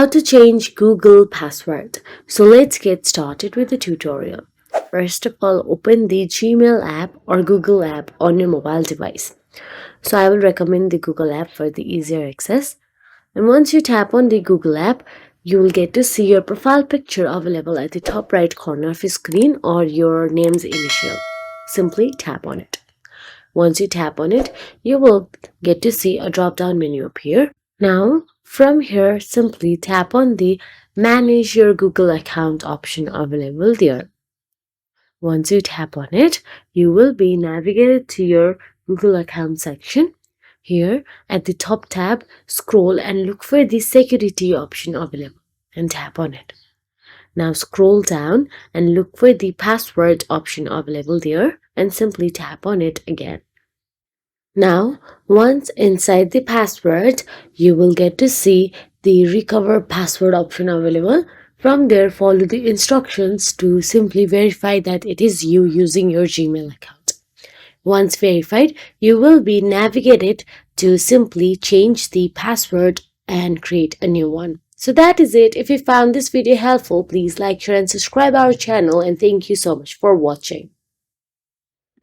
How to change Google password. So let's get started with the tutorial. First of all, open the Gmail app or Google app on your mobile device. So I will recommend the Google app for the easier access. And once you tap on the Google app, you will get to see your profile picture available at the top right corner of your screen or your name's initial. Simply tap on it. Once you tap on it, you will get to see a drop-down menu appear. Now, from here, simply tap on the Manage Your Google Account option available there. Once you tap on it, you will be navigated to your Google Account section. Here, at the top tab, scroll and look for the Security option available and tap on it. Now scroll down and look for the Password option available there and simply tap on it again. Now, once inside the password, you will get to see the Recover Password option available. From there, follow the instructions to simply verify that it is you using your Gmail account. Once verified, you will be navigated to simply change the password and create a new one. So that is it. If you found this video helpful, please like, share and subscribe our channel, and thank you so much for watching.